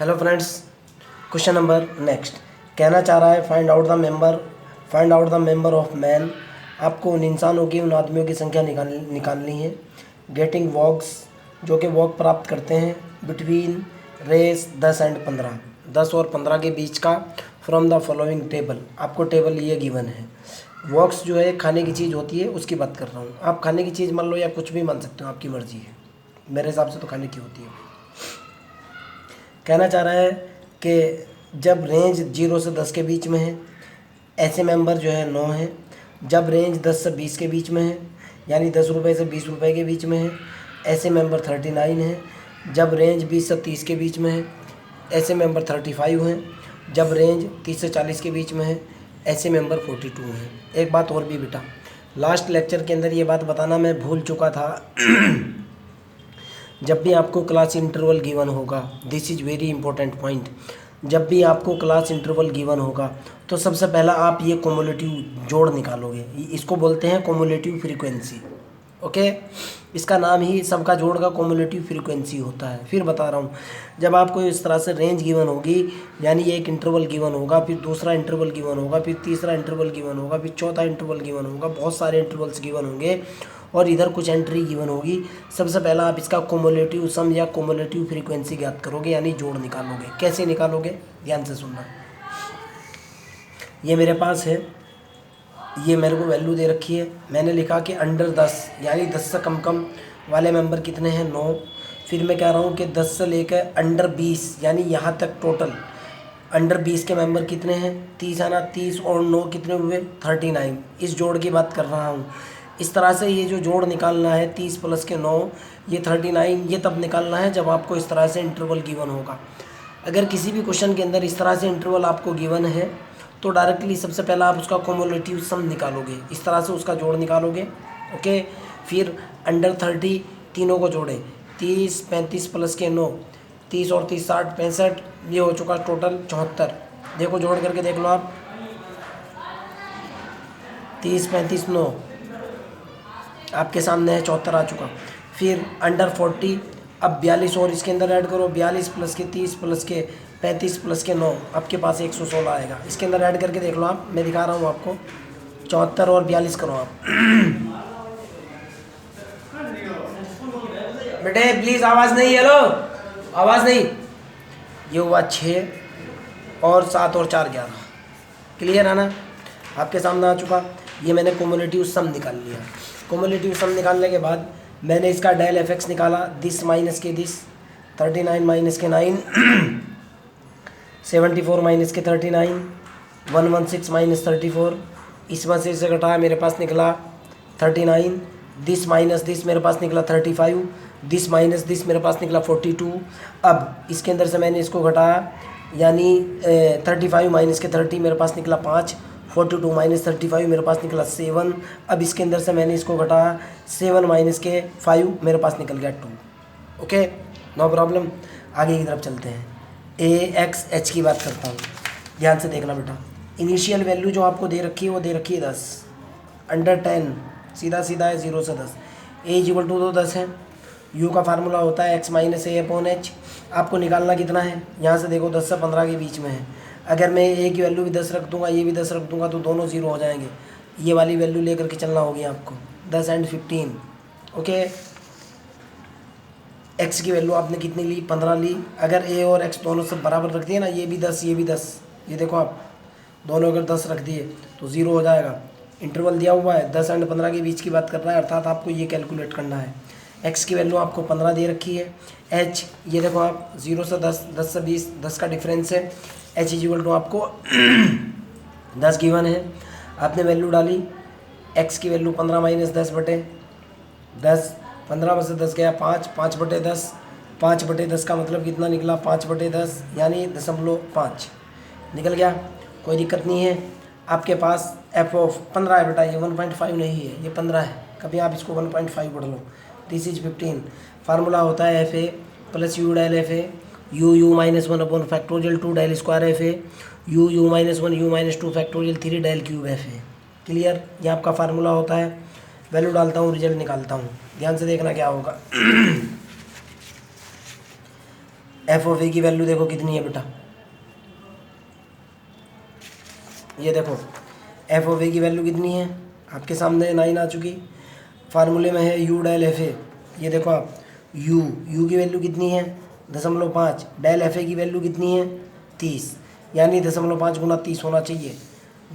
Hello friends, question number next कहना चाह रहा है find out the member of man. आपको उन इंसानों की, उन आदमियों की संख्या निकालनी है। गेटिंग वॉक्स, जो कि वॉक प्राप्त करते हैं। बिटवीन रेस 10 एंड 15, 10 और 15 के बीच का। फ्रॉम द फॉलोइंग टेबल, आपको टेबल ये गिवन है। वॉक्स जो है खाने की चीज़ होती है, उसकी बात कर रहा हूँ। आप खाने की चीज़ मान लो या कुछ भी मान सकते हो, आपकी मर्जी है। मेरे हिसाब से तो खाने की होती है। कहना चाह रहा है कि जब रेंज 0 से 10 के बीच में है, ऐसे मेंबर जो है 9 हैं। जब रेंज 10 से 20 के बीच में है, यानी 10 रुपये से 20 रुपये के बीच में है, ऐसे मेंबर 39 हैं। जब रेंज 20 से 30 के बीच में है, ऐसे मेंबर 35 हैं। जब रेंज 30 से 40 के बीच में है, ऐसे मेंबर 42 हैं। एक बात और भी बेटा, लास्ट लेक्चर के अंदर ये बात बताना मैं भूल चुका था। जब भी आपको क्लास इंटरवल गिवन होगा, this is very important point. जब भी आपको क्लास इंटरवल गिवन होगा तो सबसे पहला आप ये कोमुलेटिव जोड़ निकालोगे। इसको बोलते हैं कोमुलेटिव फ्रीक्वेंसी। ओके, इसका नाम ही सबका जोड़ का कोमुलेटिव फ्रीक्वेंसी होता है। फिर बता रहा हूँ, जब आपको इस तरह से रेंज गिवन होगी, यानी एक इंटरवल गिवन होगा, फिर दूसरा इंटरवल गिवन होगा, फिर तीसरा इंटरवल गिवन होगा, फिर चौथा इंटरवल गिवन होगा, बहुत सारे इंटरवल्स गिवन होंगे और इधर कुछ एंट्री गिवन होगी। सबसे पहला आप इसका कोमुलेटिव सम या कोमुलेटिव फ्रीक्वेंसी ज्ञात करोगे, यानी जोड़ निकालोगे। कैसे निकालोगे, ध्यान से सुनना। ये मेरे पास है, ये मेरे को वैल्यू दे रखी है। मैंने लिखा कि अंडर 10, यानी 10 से कम वाले मेंबर कितने हैं, 9। फिर मैं कह रहा हूँ कि 10 से लेकर अंडर 20, यानी यहाँ तक टोटल अंडर 20 के मेंबर कितने हैं, 30 है ना। 30 और 9 कितने हुए, 39। इस जोड़ की बात कर रहा हूँ। इस तरह से ये जो जोड़ निकालना है, 30 प्लस के 9, ये 39, ये तब निकालना है जब आपको इस तरह से इंटरवल गिवन होगा। अगर किसी भी क्वेश्चन के अंदर इस तरह से इंटरवल आपको गिवन है तो डायरेक्टली सबसे पहला आप उसका कोमुलेटिव सम निकालोगे, इस तरह से उसका जोड़ निकालोगे। ओके, फिर अंडर 30 तीनों को जोड़े, 30 35 प्लस के 9, 30 और 30 60 65, ये हो चुका टोटल 74। देखो जोड़ करके देख लो आप, 30 35 9 आपके सामने है, 74 आ चुका। फिर अंडर 40, अब 42 और इसके अंदर ऐड करो, 42 प्लस के 30 प्लस के 35 प्लस के 9, आपके पास 116 आएगा। इसके अंदर ऐड करके देख लो आप, मैं दिखा रहा हूँ आपको। 74 और 42 करो आप। बेटे प्लीज़ आवाज़ नहीं, हेलो आवाज़ नहीं। ये हुआ 6 और 7 और 4 11। क्लियर है ना, आपके सामने आ चुका। ये मैंने कोमुलेटिव सम निकाल लिया। कोमुलेटिव सम निकालने के बाद मैंने इसका डेल एफ एक्स निकाला, दिस माइनस के दिस, 39 माइनस के 9, 74 माइनस के 39, 116 माइनस 34, इसमें से इसे घटाया, मेरे पास निकला 39। दिस माइनस दिस मेरे पास निकला 35, दिस माइनस दिस मेरे पास निकला 42। अब इसके अंदर से मैंने इसको घटाया, यानी 35 माइनस के 30 मेरे पास निकला 5, 42 माइनस 35 मेरे पास निकला 7। अब इसके अंदर से मैंने इसको घटाया, 7 माइनस के 5 मेरे पास निकल गया 2। Okay, no problem. आगे की तरफ चलते हैं। AX H की बात करता हूँ, ध्यान से देखना बेटा। इनिशियल वैल्यू जो आपको दे रखी है वो दे रखी है 10, अंडर 10 सीधा सीधा है 0 से 10। A= तो 10 है। U का फार्मूला होता है x माइनस A/H। आपको निकालना कितना है, यहाँ से देखो 10 से 15 के बीच में है। अगर मैं A की वैल्यू भी 10 रख दूंगा, ये भी 10 रख दूंगा, तो दोनों 0 हो जाएंगे। ये वाली वैल्यू लेकर के चलना होगी आपको, 10 एंड 15। ओके, x की वैल्यू आपने कितनी ली, 15 ली। अगर A और x दोनों सब बराबर रख दिए ना, ये भी 10 ये भी 10, ये देखो आप दोनों अगर 10 रख दिए तो 0 हो जाएगा। इंटरवल दिया हुआ है, 10 एंड 15 के बीच की बात कर रहा है, अर्थात आपको ये कैलकुलेट करना है। x की वैल्यू आपको 15 दे रखी है। h ये देखो आप 0 से 10, 10 से 20, 10 का डिफरेंस है। h= आपको 10 गिवन है, आपने वैल्यू डाली। x की वैल्यू 15 माइनस 10 बटे 10, 15 में से 10 गया 5, 5 बटे 10, 5 बटे 10 का मतलब कितना निकला, 5 बटे 10 यानी 0.5 निकल गया। कोई दिक्कत नहीं है। आपके पास f ऑफ 15 है बेटा, ये 1.5 नहीं है, ये 15 है। कभी आप इसको 1.5 पढ़ लो। This is 15। फार्मूला होता है FA plus U del FA, U minus 1 upon factorial 2 del square FA, U minus 1 U minus 2 factorial 3 del cube FA। Clear, ये आपका फार्मूला होता है। वैल्यू डालता हूँ, रिजल्ट निकालता हूँ, ध्यान से देखना क्या होगा। एफ ऑफ ए की वैल्यू देखो कितनी है बेटा, ये देखो एफ ऑफ ए की वैल्यू कितनी है आपके सामने 9 आ चुकी। फार्मूले में है यू डेल एफ ए, ये देखो आप यू की वैल्यू कितनी है 0.5, डेल एफ ए की वैल्यू कितनी है 30, यानी 0.5 गुना 30 होना चाहिए,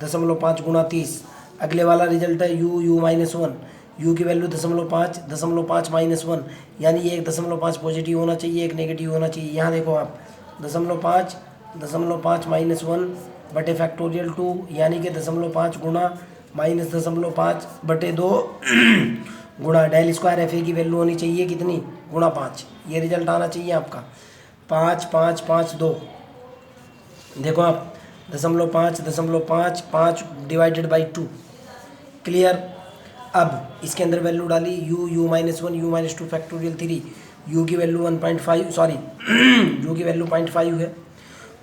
0.5 गुना 30। अगले वाला रिजल्ट है यू -1, यू की वैल्यू 0.5, 0.5 -1, यानी ये 1.5 पॉजिटिव होना चाहिए, एक नेगेटिव होना चाहिए। यहाँ देखो आप 0.5 -1 बटे फैक्टोरियल 2, यानी कि 0.5 गुणा -0.5/2 गुणा डेल स्क्वायर एफ ए की वैल्यू होनी चाहिए कितनी गुणा 5, ये रिजल्ट आना चाहिए आपका 5 5 5 2। देखो आप 0.5 डिवाइडेड बाई 2, क्लियर। अब इसके अंदर वैल्यू डाली यू -1 यू -2 फैक्टोरियल 3, यू की वैल्यू 1.5 सॉरी यू की वैल्यू 0.5 है,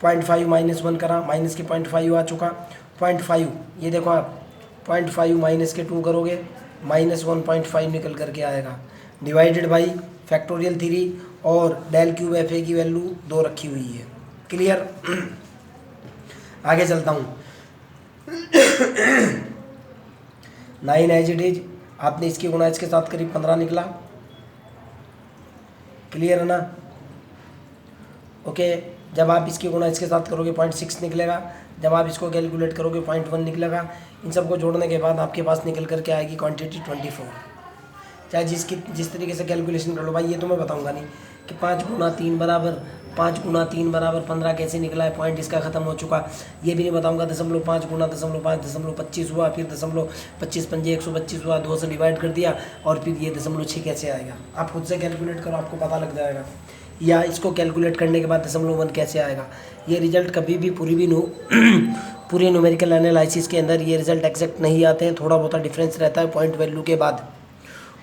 0.5 -1 करा, माइनस के 0.5 आ चुका, 0.5 ये देखो आप 0.5 माइनस के 2 करोगे -1.5 निकल करके आएगा, डिवाइडेड बाई फैक्टोरियल 3 और डेल क्यूब एफ ए की वैल्यू 2 रखी हुई है, क्लियर। आगे चलता हूँ 9 एज इट इज, आपने इसकी गुणा इसके साथ करीब 15 निकला, क्लियर है ना, ओके। जब आप इसकी गुणा इसके साथ करोगे 0.6 निकलेगा, जब आप इसको कैलकुलेट करोगे 0.1 निकलेगा। इन सबको जोड़ने के बाद आपके पास निकल करके आएगी क्वांटिटी 24। चाहे जिस तरीके से कैलकुलेशन कर लो भाई, ये तो मैं बताऊंगा नहीं कि 5 गुना 3 बराबर 15 कैसे निकला है, पॉइंट इसका ख़त्म हो चुका, ये भी नहीं बताऊंगा। 0.5 गुना 0.5 0.25 हुआ, फिर 0.25 पंजे 125 हुआ, 2 से डिवाइड कर दिया, और फिर ये 0.6 कैसे आएगा, आप खुद से कैलकुलेट करो, आपको पता लग जाएगा। या इसको कैलकुलेट करने के बाद 0.1 कैसे आएगा। ये रिजल्ट कभी भी पूरी न्यूमेरिकल एनालिसिस के अंदर ये रिजल्ट एग्जैक्ट नहीं आते हैं, थोड़ा बहुत डिफरेंस रहता है पॉइंट वैल्यू के बाद।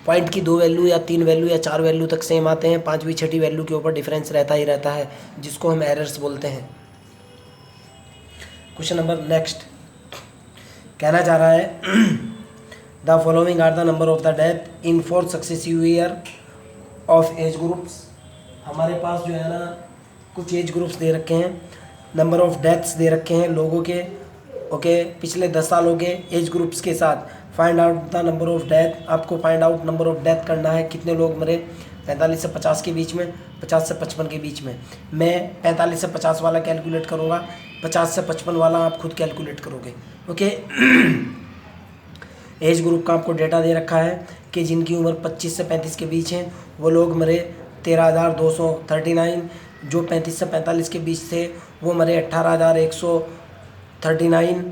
पॉइंट की 2 वैल्यू या 3 वैल्यू या 4 वैल्यू तक सेम आते हैं, 5वीं 6वीं वैल्यू के ऊपर डिफरेंस रहता ही रहता है, जिसको हम एरर्स बोलते हैं। क्वेश्चन नंबर नेक्स्ट कहना चाह रहा है the following are the number of the death in 4 successive year of age groups. हमारे पास जो है ना कुछ एज ग्रुप्स दे रखे हैं, नंबर ऑफ डेथ्स दे रखे हैं लोगों के, ओके, पिछले 10 सालों के एज ग्रुप्स के साथ। Find out the number of death, आपको find out number of death करना है, कितने लोग मरे 45 से 50 के बीच में, 50 से 55 के बीच में। मैं 45 से 50 वाला कैलकुलेट करूँगा, 50 से 55 वाला आप खुद कैलकुलेट करोगे, ओके। एज ग्रुप का आपको डेटा दे रखा है कि जिनकी उम्र 25 से 35 के बीच है वो लोग मरे 13,239, जो 35 से 45 के बीच थे वो मरे 18,139,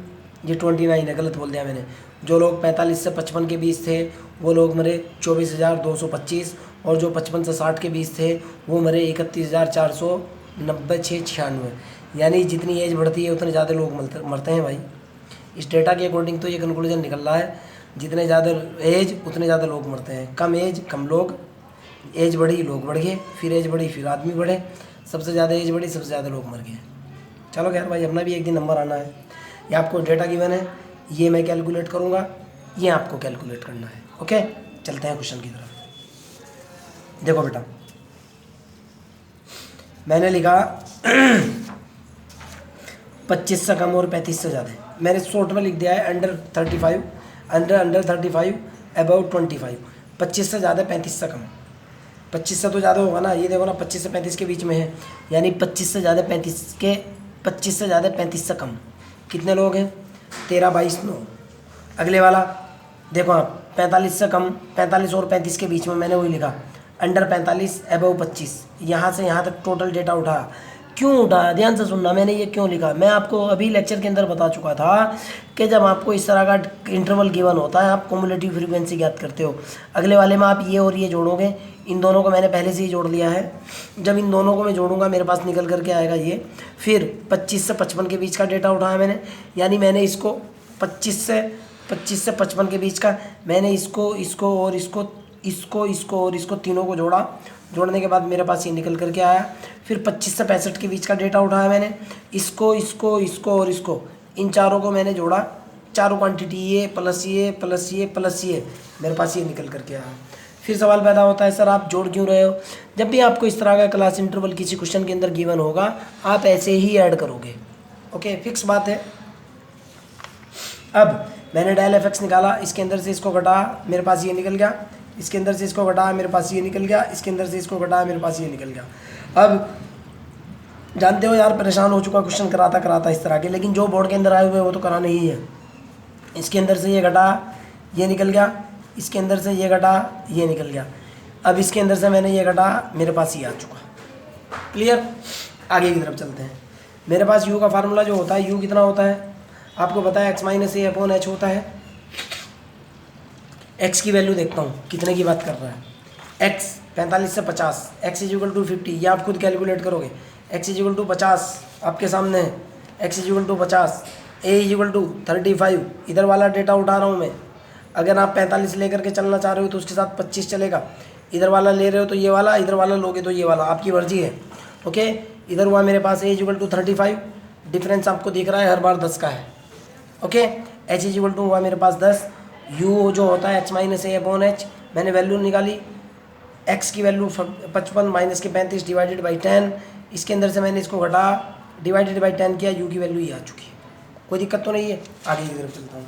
ये 29 है, गलत बोल दिया मैंने। जो लोग 45 से 55 के बीच थे वो लोग मरे 24,225, और जो 55 से 60 के बीच थे वो मरे 31,490 96। यानी जितनी एज बढ़ती है उतने ज़्यादा लोग मरते हैं भाई। इस डेटा के अकॉर्डिंग तो ये कंक्लूजन निकल रहा है, जितने ज़्यादा एज उतने ज़्यादा लोग मरते हैं, कम एज कम लोग, एज बढ़ी लोग बढ़ गए, फिर एज बढ़ी फिर आदमी बढ़े, सबसे ज़्यादा एज बढ़ी सबसे ज़्यादा लोग मर गए। चलो यार भाई, अपना भी एक दिन नंबर आना है। ये आपको डेटा गिवन है, ये मैं कैलकुलेट करूँगा, ये आपको कैलकुलेट करना है, ओके। चलते हैं क्वेश्चन की तरफ। देखो बेटा, मैंने लिखा 25 से कम और 35 से ज़्यादा, मैंने शॉर्ट में लिख दिया है अंडर 35 अबाउट 25। 25 से ज़्यादा 35 से कम, 25 से तो ज़्यादा होगा ना, ये देखो ना 25 से 35 के बीच में है, यानी 25 से ज़्यादा 35 से कम कितने लोग हैं 13 22 9। अगले वाला देखो आप 45 से कम, 45 और 35 के बीच में, मैंने वही लिखा अंडर 45 अबव 25। यहाँ से यहाँ तक टोटल डेटा उठाया, क्यों उठाया ध्यान से सुनना, मैंने ये क्यों लिखा, मैं आपको अभी लेक्चर के अंदर बता चुका था कि जब आपको इस तरह का इंटरवल गिवन होता है आप क्युमुलेटिव फ्रीक्वेंसी ज्ञात करते हो। अगले वाले में आप ये और ये जोड़ोगे, इन दोनों को मैंने पहले से ही जोड़ लिया है, जब इन दोनों को मैं जोड़ूंगा मेरे पास निकल करके आएगा ये। फिर 25 से 55 के बीच का डेटा उठाया मैंने, यानी मैंने इसको 25 से 55 के बीच का, मैंने इसको और इसको तीनों को जोड़ा, जोड़ने के बाद मेरे पास ये निकल करके आया। फिर 25 से 65 के बीच का डेटा उठाया मैंने, इसको और इसको, इन चारों को मैंने जोड़ा, चारों क्वांटिटी ये प्लस ये प्लस ये प्लस ये, मेरे पास ये निकल करके आया। फिर सवाल पैदा होता है, सर आप जोड़ क्यों रहे हो? जब भी आपको इस तरह का क्लास इंटरवल किसी क्वेश्चन के अंदर गिवन होगा, आप ऐसे ही ऐड करोगे। ओके, फिक्स बात है। अब मैंने डेल एफ एक्स निकाला, इसके अंदर से इसको घटा, मेरे पास ये निकल गया, इसके अंदर से इसको घटा, मेरे पास ये निकल गया, इसके अंदर से इसको घटा, मेरे पास ये निकल गया। अब जानते हो यार, परेशान हो चुका क्वेश्चन कराता कराता इस तरह के, लेकिन जो बोर्ड के अंदर आए हुए वो तो कराने ही है। इसके अंदर से ये घटा, ये निकल गया, इसके अंदर से ये घटा, ये निकल गया। अब इसके अंदर से मैंने ये घटा, मेरे पास ये आ चुका। क्लियर? आगे की तरफ चलते हैं। मेरे पास u का फार्मूला जो होता है, u कितना होता है आपको पता है, x माइनस ए अपॉन एच होता है। x की वैल्यू देखता हूँ कितने की बात कर रहा है। x 45 से 50, x इजिकल टू 50, ये आप खुद कैलकुलेट करोगे। x इजिकल टू 50 आपके सामने है, x is equal to 50, a is equal to 35, इधर वाला डेटा उठा रहा हूँ मैं। अगर आप 45 लेकर के चलना चाह रहे हो तो उसके साथ 25 चलेगा, इधर वाला ले रहे हो तो ये वाला, इधर वाला लोगे तो ये वाला, आपकी मर्जी है। ओके, इधर हुआ मेरे पास a इजिकल टू 35, डिफरेंस आपको दिख रहा है हर बार 10 का है। ओके, h इजिकल टू हुआ मेरे पास 10, u जो होता है x माइनस ए अपॉन एच, मैंने वैल्यू निकाली, x की वैल्यू 55 माइनस के 35 डिवाइडेड बाई 10, इसके अंदर से मैंने इसको घटा, डिवाइडेड बाई 10 किया, u की वैल्यू ये आ चुकी है। कोई दिक्कत तो नहीं है? आगे की तरफ चलता हूँ।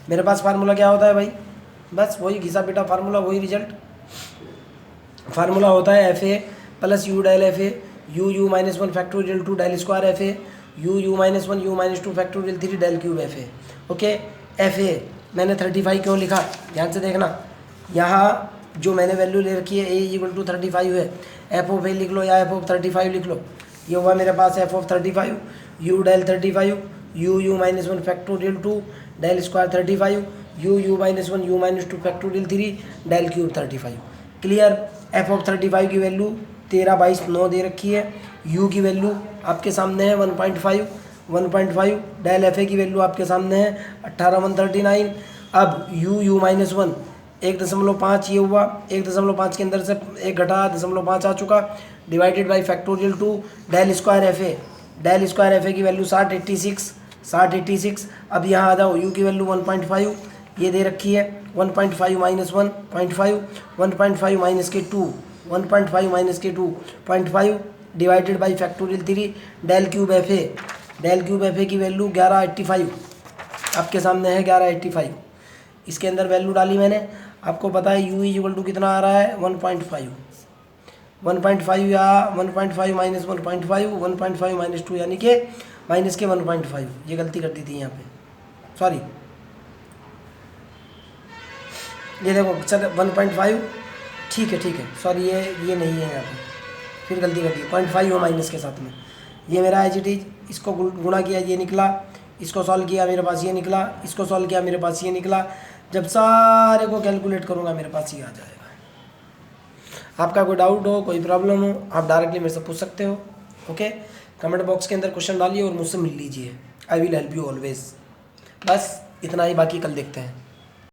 मेरे पास फार्मूला क्या होता है भाई, बस वही घिसा पिटा फार्मूला, वही रिजल्ट। फार्मूला होता है F A plus U del F A, U minus 1 factorial 2 del square F A, U minus 1 you minus 2 factorial 3 del cube F A. Okay, F A मैंने 35 क्यों लिखा, ध्यान से देखना, यहाँ जो मैंने वैल्यू ले रखी है a इक्वल टू 35 है, एफ ऑफ ए लिख लो या एफ ऑफ 35 लिख लो। ये हुआ मेरे पास F of 35, u del 35, u minus 1 factorial 2 del square 35, u minus 1 you minus 2 factorial 3 del cube 35। Clear? F of 35 की वैल्यू 13, 22, 9 दे रखी है, यू की वैल्यू आपके सामने है 1.5, डेल एफ ए की वैल्यू आपके सामने है 18, 139। अब यू माइनस 1 1.5 ये हुआ, 1.5 के अंदर से एक घटा 0.5 आ चुका, divided by factorial 2 del square F A, del square F A की वैल्यू 60, अब यहाँ आ जाओ, यू की वैल्यू 1.5 ये दे रखी है, 1.5 माइनस 1.5, 1.5 माइनस के 2, 1.5 माइनस के 2.5 divided by factorial 3 del cube F A की वैल्यू 1185 आपके सामने है, 1185। इसके अंदर वैल्यू डाली मैंने, आपको पता है u इक्वल टू कितना आ रहा है 1.5 या 1.5 माइनस 1.5 माइनस 2 यानी कि माइनस के 1.5। ये गलती कर दी थी यहाँ पे, सॉरी, ये देखो सर 1.5, ठीक है, सॉरी ये नहीं है यहाँ पे, फिर गलती कर दी, 0.5 हो माइनस के साथ में। ये मेरा एज इट इज, इसको गुणा किया ये निकला, इसको सॉल्व किया मेरे पास ये निकला, इसको सॉल्व किया मेरे पास ये निकला। जब सारे को कैलकुलेट करूँगा मेरे पास ये आ जाएगा। आपका कोई डाउट हो, कोई प्रॉब्लम हो, आप डायरेक्टली मेरे से पूछ सकते हो। ओके, कमेंट बॉक्स के अंदर क्वेश्चन डालिए और मुझसे मिल लीजिए, I will help you always. बस इतना ही, बाकी कल देखते हैं।